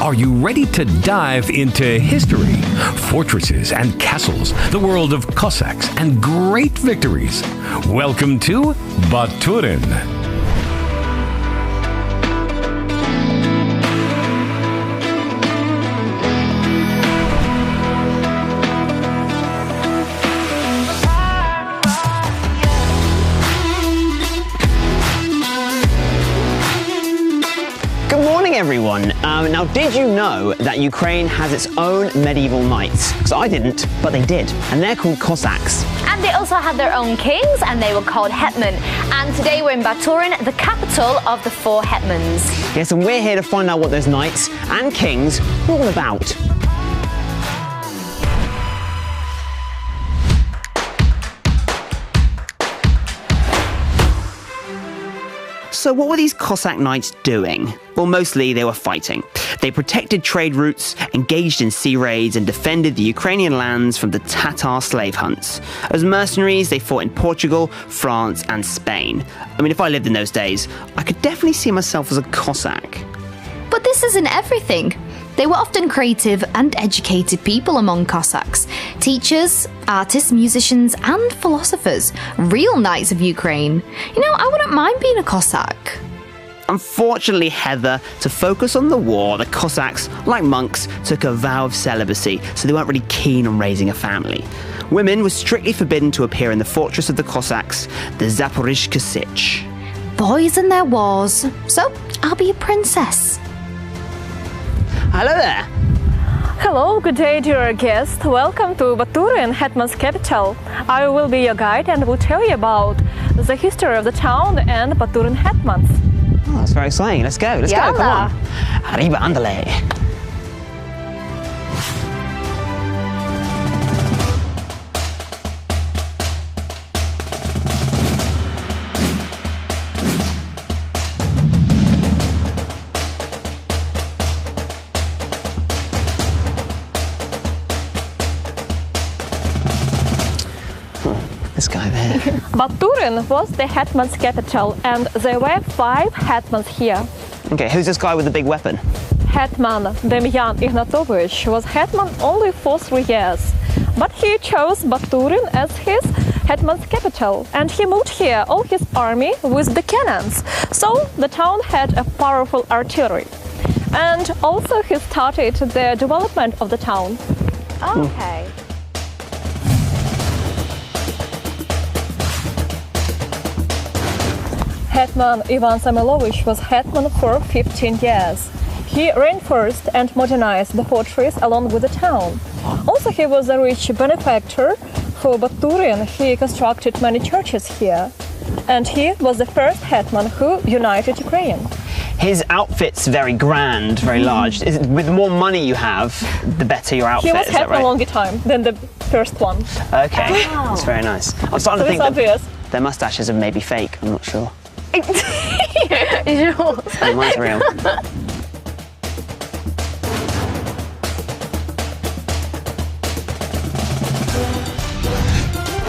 Are you ready to dive into history, fortresses and castles, the world of Cossacks and great victories? Welcome to Батурин. Good morning, everyone. Now, did you know that Ukraine has its own medieval knights? Because I didn't, but they did. And they're called Cossacks. And they also had their own kings, and they were called hetman. And today we're in Baturin, the capital of the four hetmans. Yes, and we're here to find out what those knights and kings were all about. So what were these Cossack knights doing? Well, mostly they were fighting. They protected trade routes, engaged in sea raids, and defended the Ukrainian lands from the Tatar slave hunts. As mercenaries, they fought in Portugal, France, and Spain. I mean, if I lived in those days, I could definitely see myself as a Cossack. But this isn't everything. They were often creative and educated people among Cossacks. Teachers, artists, musicians, and philosophers. Real knights of Ukraine. You know, I wouldn't mind being a Cossack. Unfortunately, Heather, to focus on the war, the Cossacks, like monks, took a vow of celibacy, so they weren't really keen on raising a family. Women were strictly forbidden to appear in the fortress of the Cossacks, the Zaporizhzhia Sich. Boys and their wars. So, I'll be a princess. Hello there. Hello, good day, dear guest. Welcome to Baturin, Hetman's capital. I will be your guide and will tell you about the history of the town and Baturin Hetmans. Oh, that's very exciting. Let's go. Let's go. Come on. Arriba, andale. This guy there. Baturin was the Hetman's capital, and there were 5 Hetmans here. Okay, who's this guy with the big weapon? Hetman Demyan Ignatovich was Hetman only for 3 years, but he chose Baturin as his Hetman's capital, and he moved here all his army with the cannons. So the town had a powerful artillery, and also he started the development of the town. Okay. Hetman Ivan Samuilovich was hetman for 15 years. He reinforced and modernized the fortress along with the town. Also, he was a rich benefactor for Baturin. He constructed many churches here. And he was the first hetman who united Ukraine. His outfit's very grand, very large. With the more money you have, the better your outfit, He was is that hetman right? longer time than the first one. Okay, that's very nice. I'm starting to think obvious. that their mustaches are maybe fake, I'm not sure. Sure. Oh, mine's real.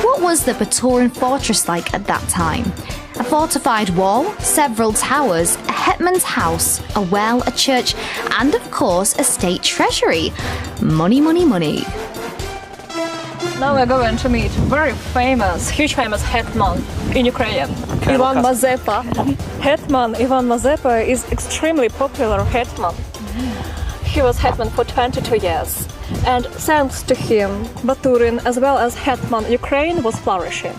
What was the Baturin fortress like at that time? A fortified wall, several towers, a hetman's house, a well, a church, and of course a state treasury. Money, money, money. Now we're going to meet huge famous hetman in Ukraine, Ivan Mazepa. Hetman Ivan Mazepa is extremely popular hetman. He was hetman for 22 years. And thanks to him, Baturin as well as hetman Ukraine was flourishing.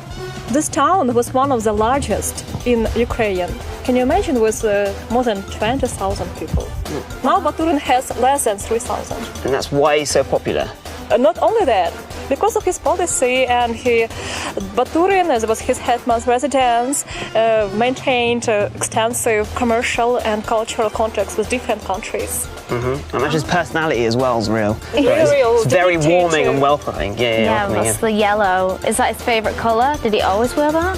This town was one of the largest in Ukraine. Can you imagine, with more than 20,000 people? Now Baturin has less than 3,000. And that's why he's so popular. Not only that, because of his policy, and Baturin, as was his hetman's residence, maintained extensive commercial and cultural contacts with different countries. I imagine his personality as well is real. Real, It's very dictator. warming and welcoming. Yeah, welcoming, that's the yellow. Is that his favourite colour? Did he always wear that?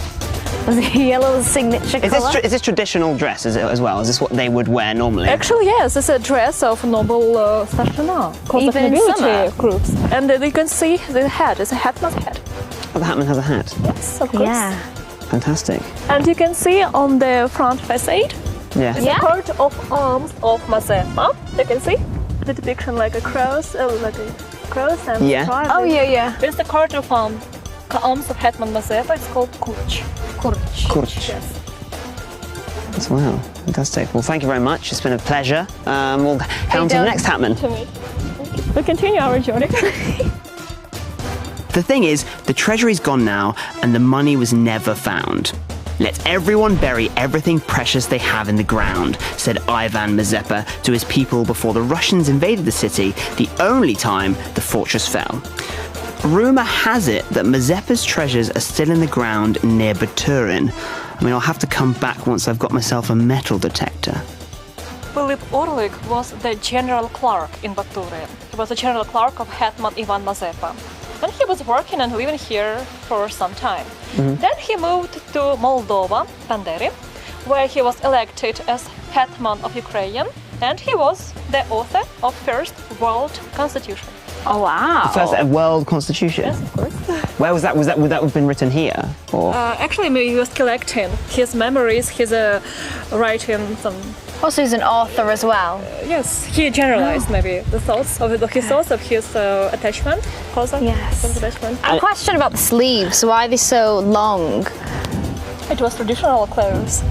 Was yellow the signature colour? Is this traditional dress as well? Is this what they would wear normally? Actually, yes, it's a dress of noble starshina, Cossack Even in nobility summer? groups. And you can see the hat, it's a hetman's hat. Oh, the hetman has a hat. Yes, of course. Yeah. Fantastic. And you can see on the front facade, Yeah. it's a coat of arms of Mazepa, you can see. the depiction like a cross, and Yeah. triangle. Oh, yeah. It's the coat of arms of Hetman Mazepa. It's called kurch. Kurch. Yes. That's wow, fantastic. Well, thank you very much. It's been a pleasure. We'll head on to the next Hatman. To me. We continue our journey. The thing is, the treasury's gone now, and the money was never found. Let everyone bury everything precious they have in the ground, said Ivan Mazepa to his people before the Russians invaded the city, the only time the fortress fell. Rumour has it that Mazepa's treasures are still in the ground near Baturin. I mean, I'll have to come back once I've got myself a metal detector. Philip Orlik was the general clerk in Baturin. He was the general clerk of Hetman Ivan Mazepa. And he was working and living here for some time. Then he moved to Moldova, Panderi, where he was elected as Hetman of Ukraine, and he was the author of first world constitution. Oh, wow. First world constitution. Yes, of course. Where was that? Would that have been written here? Or Actually, he was collecting his memories, his writing some. Also, he's an author as well. Yes, he generalized maybe the thoughts of his thoughts of his attachment, Cossack Yes. attachment. A question about the sleeves. Why are they so long? It was traditional clothes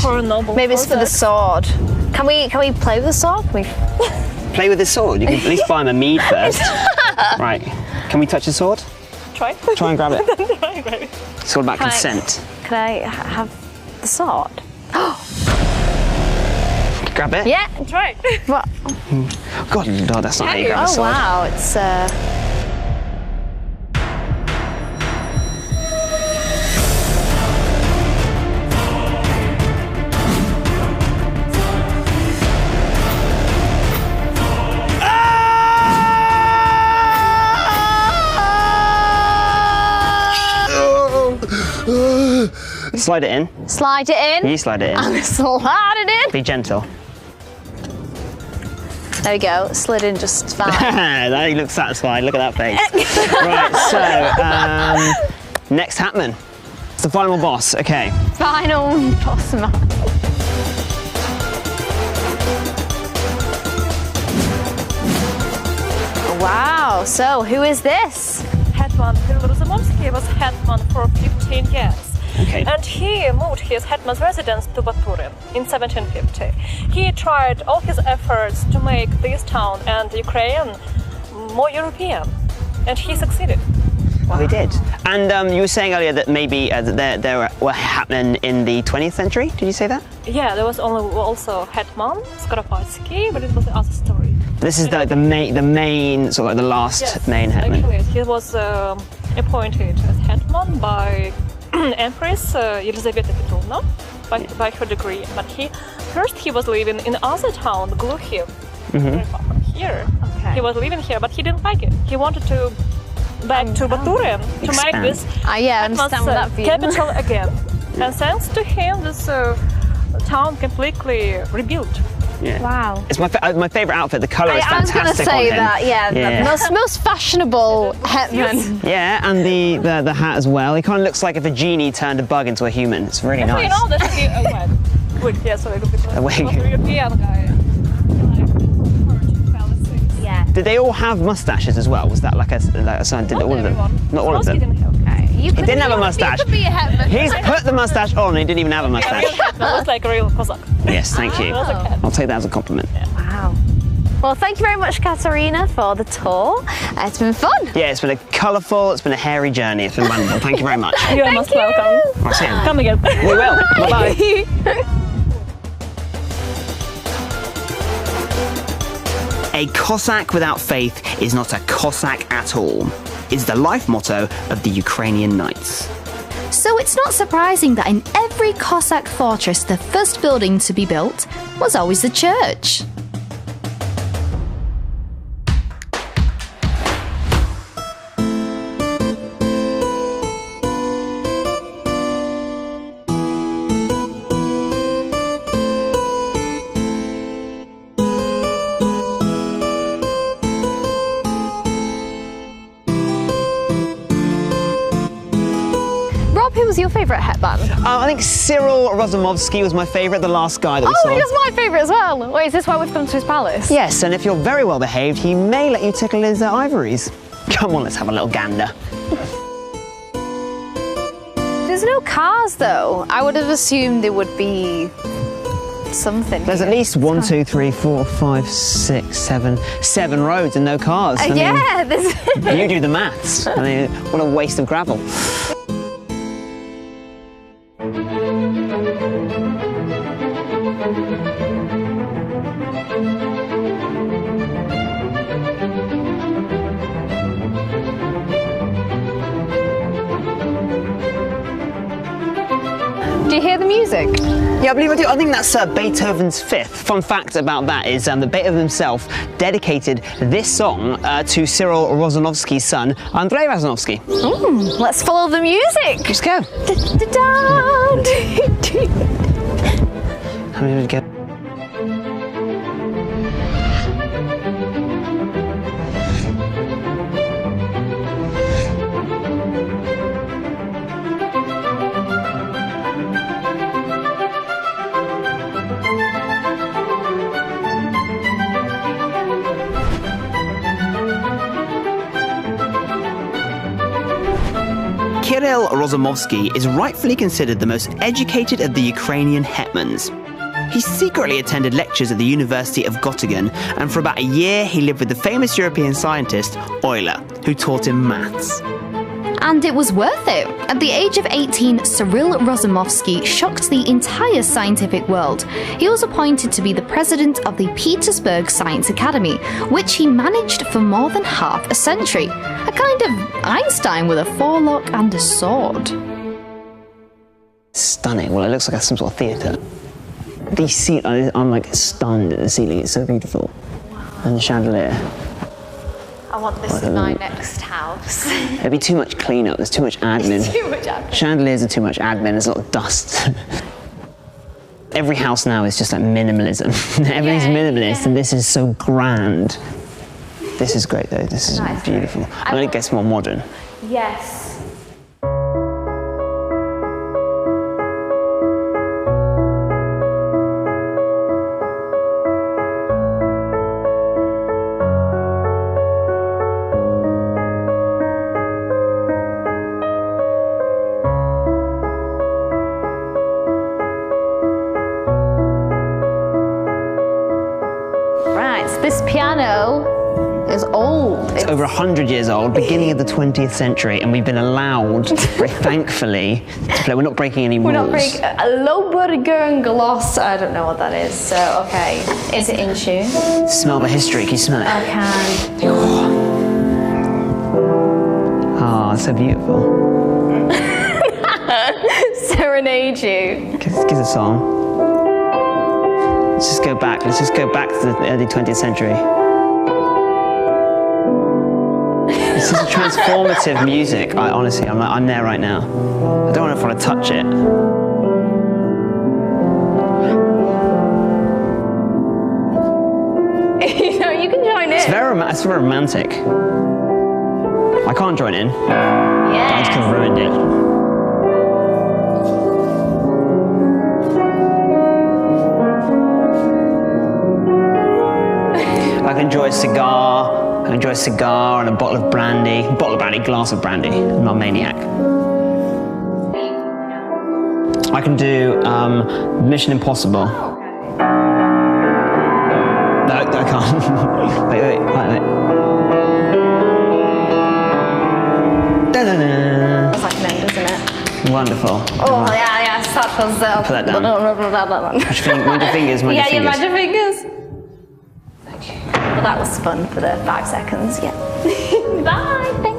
for a noble. Maybe it's for the Cossack. sword. Can we play with the sword? Can we? play with his sword. You can at least buy him a mead first. Right. Can we touch his sword? Try. Try and grab it. Try and grab it. It's all about Can I- consent. Can I have the sword? Grab it. Yeah. Try. What? God, no, that's not how you grab a Oh sword. wow, it's Slide it in. slide it in. You slide it in. I'm gonna slide it in. Be gentle. There we go. Slid in just fine. Now you look satisfied. Look at that face. Right, so next Hatman. It's the final boss. Okay. Final boss man. Wow. So who is this? Hetman Rozumowski was hetman for 15 years. Okay. And he moved his hetman's residence to Baturin in 1750. He tried all his efforts to make this town and Ukraine more European, and he succeeded. Well, he did. And you were saying earlier that maybe that there were Hatmen in the 20th century. Did you say that? Yeah, there was also hetman Skoropadsky, but it was the other story. This is the main sort of like the last main Hetman. Actually, he was appointed as hetman by Empress Elizaveta Petrovna by her decree. But he was living in other town, Gluchiv, very far from here. Okay. He was living here, but he didn't like it. He wanted to back to Baturin to make Expand. this Yeah, I understand hetman's, that view. capital again. And thanks to him, this town completely rebuilt. Yeah. Wow. It's my favorite outfit. The colour is I was fantastic gonna say on him. that. Yeah. The most fashionable hetman. Yeah, and the hat as well. He kind of looks like if a genie turned a bug into a human. It's really Actually, nice. you know, that he wig. Yeah, sorry, because A wig. he was a European guy. Yeah. Did they all have mustaches as well? Was that like a sign? Did Not all of them? everyone. Not all of them. Didn't have. Okay. He didn't have a mustache. You could be a hetman. He's put the mustache on and he didn't even have a A real mustache. hetman was like a real Cossack. Yes, thank you. Was a cat. I'll take that as a compliment. Wow. Well, thank you very much, Katerina, for the tour. It's been fun. Yeah, it's been a colourful, it's been a hairy journey. It's been wonderful. Thank you very much. You are most welcome. I'll see you. Come again. We will. Bye-bye. A Cossack without faith is not a Cossack at all, is the life motto of the Ukrainian Knights. So it's not surprising that in every Cossack fortress, the first building to be built was always the church. who was your favourite hetman? I think Cyril Rozumovsky was my favourite, the last guy that we saw. Oh, he was my favourite as well. Wait, is this why we've come to his palace? Yes, and if you're very well behaved, he may let you tickle his ivories. Come on, let's have a little gander. There's no cars though. I would have assumed there would be something. There's at least 1, 2, 3, 4, 5, 6, 7 roads and no cars. I yeah, mean, you do the maths. I mean, what a waste of gravel. Do you hear the music? Yeah, I believe I do. I think that's Beethoven's Fifth. Fun fact about that is that Beethoven himself dedicated this song to Cyril Rozumovsky's son, Andrei Rozumovsky. Let's follow the music. Let's go. How many did we get? Kirill Rozumovsky is rightfully considered the most educated of the Ukrainian hetmans. He secretly attended lectures at the University of Göttingen, and for about a year he lived with the famous European scientist Euler, who taught him maths. And it was worth it. At the age of 18, Cyril Rozumovsky shocked the entire scientific world. He was appointed to be the president of the Petersburg Science Academy, which he managed for more than half a century. A kind of Einstein with a forelock and a sword. Stunning. Well, it looks like some sort of theatre. I'm like stunned at the ceiling. It's so beautiful. Wow. And the chandelier. I want this in my next house. There'd be too much cleanup. There's too much admin. Too much admin. Chandeliers are too much admin. There's a lot of dust. Every house now is just like minimalism. Everything's minimalist, and this is so grand. This is great though. This is beautiful. And it gets more modern. Yes. This piano is old. It's over 100 years old, beginning of the 20th century, and we've been allowed, very thankfully, to play. We're not breaking any rules. We're not breaking a low burger gloss. I don't know what that is. So okay, is it in tune? Smell the history. Can you smell it? I can. Oh, it's so beautiful. Serenade you. Give us a song. Let's just go back. Let's just go back to the early 20th century. This is transformative music. Honestly, I'm there right now. I don't know if I want to touch it. You know, you can join in. It's very romantic. I can't join in. Yeah. I just could have ruined it. I can enjoy a cigar. I can enjoy a cigar and a bottle of brandy. Glass of brandy. I'm not a maniac. I can do Mission Impossible. No, I can't. wait. Da-da-da. That's like an end, isn't it? Wonderful. Oh, yeah, such as Put that down. Mind your fingers, mind your fingers. Yeah, mind your fingers. Well, that was fun for the 5 seconds, yeah. Bye, thank you.